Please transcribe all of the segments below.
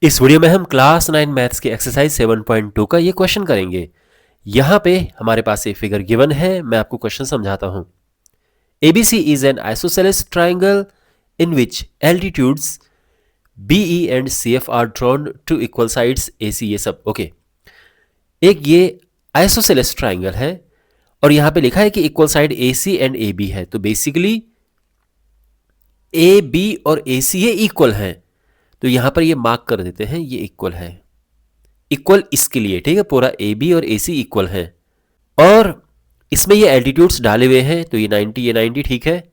इस वीडियो में हम क्लास 9 मैथ्स के एक्सरसाइज 7.2 का ये क्वेश्चन करेंगे। यहाँ पे हमारे पास ये फिगर गिवन है, मैं आपको क्वेश्चन समझाता हूँ। ABC is an isosceles triangle in which altitudes BE and CF are drawn to equal sides AC, ये सब ओके। एक ये आइसोसेलेस ट्राइंगल है और यहाँ पे लिखा है कि equal side AC and AB है, तो बेसिकली AB और AC ये इक्वल हैं, तो यहां पर ये मार्क कर देते हैं, ये इक्वल है। इक्वल इसके लिए, ठीक है, पूरा AB और AC इक्वल है और इसमें ये एल्टीट्यूड्स डाले हुए हैं, तो ये 90 ये 90, ठीक है।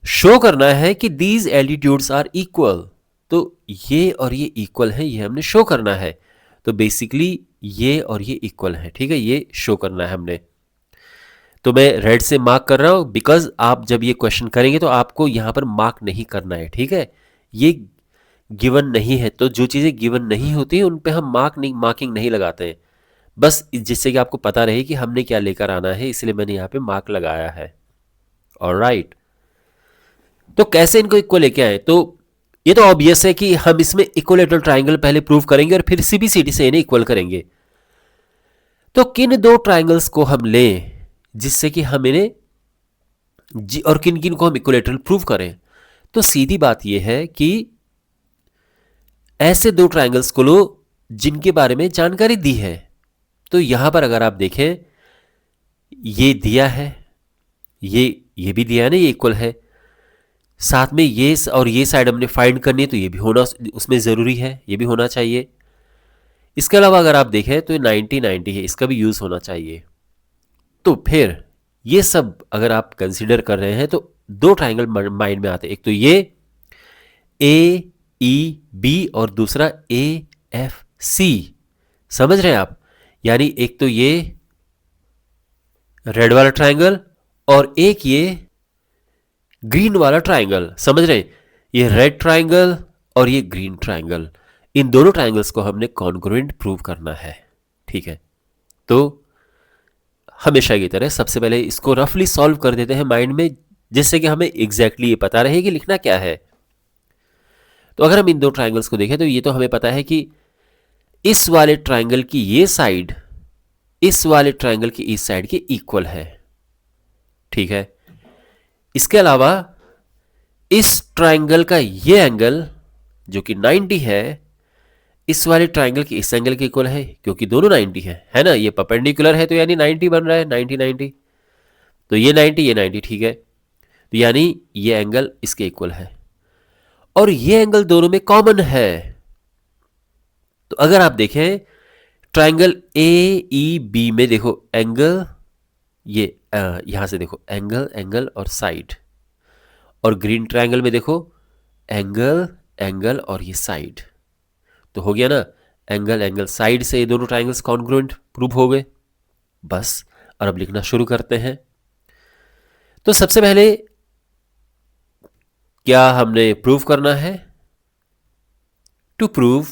शो करना है कि दीज एल्टीट्यूड्स आर इक्वल, तो ये और ये इक्वल है, ये हमने शो करना है। तो बेसिकली ये और ये इक्वल है, ठीक है, ये शो करना है हमने। तो मैं रेड से मार्क कर रहा हूं बिकॉज आप जब ये क्वेश्चन करेंगे तो आपको यहां पर मार्क नहीं करना है, ठीक है। ये गिवन नहीं है, तो जो चीज़ें गिवन नहीं होती उन पे हम मार्किंग नहीं लगाते हैं, बस जिससे कि आपको पता रहे कि हमने क्या लेकर आना है, इसलिए मैंने यहाँ पे मार्क लगाया है। ऑलराइट, तो कैसे इनको इक्वल लेके आए? तो ये तो ऑब्वियस है कि हम इसमें इक्वलेटरल ट्राइंगल पहले प्रूव करेंगे और फिर CBCD से इन्हें इक्वल करेंगे। तो किन दो ट्राइंगल्स को हम लें जिससे कि हम इन्हें और किन किन को हम इक्वलेटरल प्रूव करें? तो सीधी बात यह है कि ऐसे दो ट्राइंगल्स को लो जिनके बारे में जानकारी दी है। तो यहां पर अगर आप देखें, ये दिया है, ये भी दिया है ना, ये इक्वल है। साथ में ये और ये साइड हमने फाइंड करनी है, तो ये भी होना उसमें ज़रूरी है, ये भी होना चाहिए। इसके अलावा अगर आप देखें तो ये 90 90 है, इसका भी यूज़ होना चाहिए। तो फिर ये सब अगर आप कंसिडर कर रहे हैं तो दो ट्राइंगल माइंड में आते हैं, एक तो ये AEB और दूसरा AFC। समझ रहे हैं आप? यानी एक तो ये रेड वाला ट्राइंगल और एक ये ग्रीन वाला ट्राइंगल। समझ रहे हैं? ये रेड ट्राइंगल और ये ग्रीन ट्राइंगल, इन दोनों ट्राइंगल्स को हमने कॉन्ग्रुएंट प्रूव करना है, ठीक है। तो हमेशा की तरह सबसे पहले इसको रफली सॉल्व कर देते हैं माइंड में, जिससे कि हमें एग्जैक्टली ये पता रहे कि लिखना क्या है। तो अगर हम इन दो ट्राइंगल्स को देखें तो ये तो हमें पता है कि इस वाले ट्राइंगल की ये साइड इस वाले ट्राइंगल की इस साइड के इक्वल है, ठीक है। इसके अलावा इस ट्राइंगल का ये एंगल जो कि 90 है, इस वाले ट्राइंगल की इस एंगल के इक्वल है, क्योंकि दोनों 90 है ना, ये परपेंडिकुलर है तो यानी 90 बन रहा है, 90 90। तो ये 90 ये 90, ठीक है। तो यानी ये एंगल इसके इक्वल है और ये एंगल दोनों में कॉमन है। तो अगर आप देखें ट्राइंगल AEB में देखो एंगल, ये यहां से देखो एंगल एंगल और साइड, और ग्रीन ट्राइंगल में देखो एंगल एंगल और ये साइड। तो हो गया ना, एंगल एंगल साइड से ये दोनों ट्राइंगल्स कॉन्ग्रुएंट प्रूव हो गए। बस, और अब लिखना शुरू करते हैं। तो सबसे पहले क्या हमने प्रूव करना है? To prove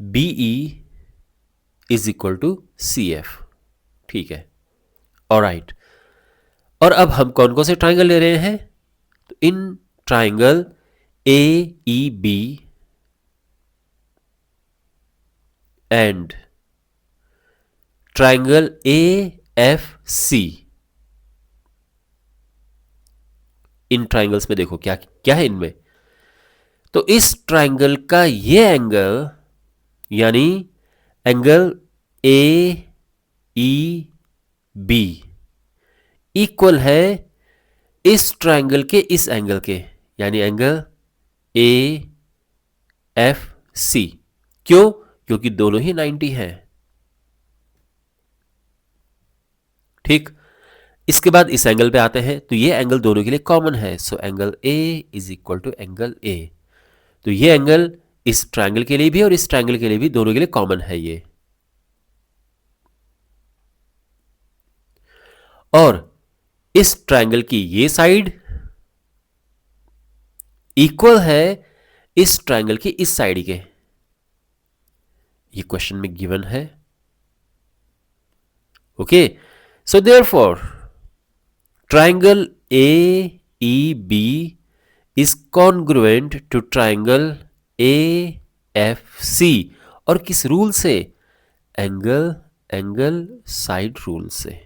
BE is equal to CF, ठीक है। ऑलराइट, और अब हम कौन कौन से ट्राइंगल ले रहे हैं? तो in triangle AEB and triangle AFC, in triangles में देखो क्या क्या है इनमें। तो इस ट्राइंगल का ये एंगल यानी एंगल AEB इक्वल है इस ट्राइंगल के इस एंगल के, यानी एंगल AFC। क्यों? क्योंकि दोनों ही 90 हैं, ठीक। इसके बाद इस एंगल पे आते हैं, तो ये एंगल दोनों के लिए कॉमन है, so angle A is equal to angle A। तो ये एंगल इस ट्राइंगल के लिए भी और इस ट्राइंगल के लिए भी, दोनों के लिए कॉमन है ये। और इस ट्राइंगल की ये साइड इक्वल है इस ट्राइंगल की इस साइड के, ये क्वेश्चन में गिवन है, okay. So therefore triangle AEB is congruent to triangle AFC, और किस रूल से? एंगल साइड रूल से।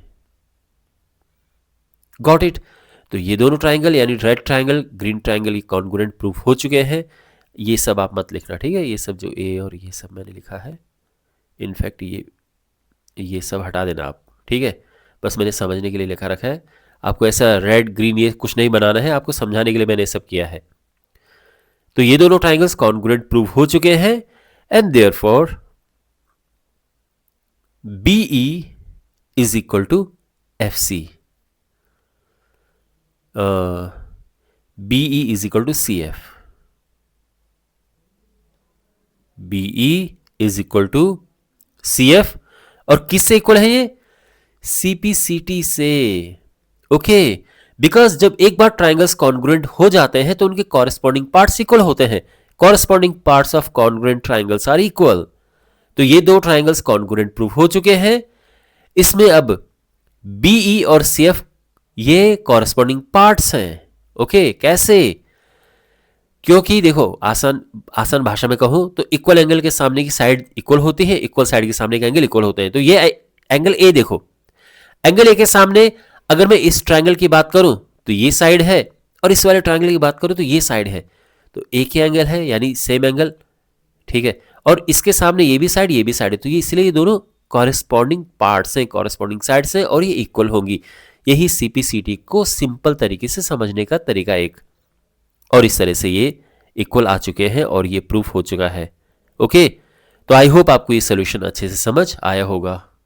Got it. तो ये दोनों ट्राइंगल यानी रेड ट्राइंगल ग्रीन ट्राइंगल की कॉन्ग्रुएंट प्रूफ हो चुके हैं। ये सब आप मत लिखना, ठीक है? ये सब जो ए और ये सब मैंने लिखा है, इनफैक्ट ये सब हटा देना आप, ठीक है? बस मैंने समझने के लिए लिखा रखा है। आपको ऐसा रेड ग्रीन ये कुछ नहीं बनाना है, आपको समझाने के लिए मैंने सब किया है। तो ये दोनों ट्राइंगल्स कॉन्ग्रुएंट प्रूफ हो चुके हैं, and therefore BE is equal to FC, BE is equal to CF, BE is equal to CF, और किससे इक्वल है ये? CPCT से। ओके, बिकॉज जब एक बार ट्राइंगल्स कॉन्ग्रुएंट हो जाते हैं तो उनके कॉरेस्पॉन्डिंग पार्ट्स इक्वल होते हैं। Corresponding parts of congruent triangles are equal. तो ये दो ट्राइंगल्स कॉन्ग्रुएंट प्रूफ हो चुके हैं। इसमें अब BE और CF ये कॉरेस्पॉन्डिंग पार्ट्स हैं। ओके, कैसे? क्योंकि देखो, आसान भाषा में कहूं तो इक्वल एंगल के सामने की साइड इक्वल होती है, इक्वल साइड के सामने के एंगल इक्वल होते हैं। तो ये एंगल ए देखो, एंगल ए के सामने अगर मैं इस ट्रायंगल की बात करूं तो ये साइड है, और इस वाले ट्रायंगल की बात करूं तो ये साइड है। तो एक ही एंगल है, यानी सेम एंगल, ठीक है? और इसके सामने ये भी साइड है, तो ये इसलिए ये दोनों कॉरेस्पॉन्डिंग पार्ट्स हैं, कॉरेस्पॉन्डिंग साइड्स हैं, और ये इक्वल होंगी। यही CPCT को सिंपल तरीके से समझने का तरीका एक। और इस तरह से ये इक्वल आ चुके हैं और ये प्रूफ हो चुका है। ओके, तो आई होप आपको ये सोल्यूशन अच्छे से समझ आया होगा।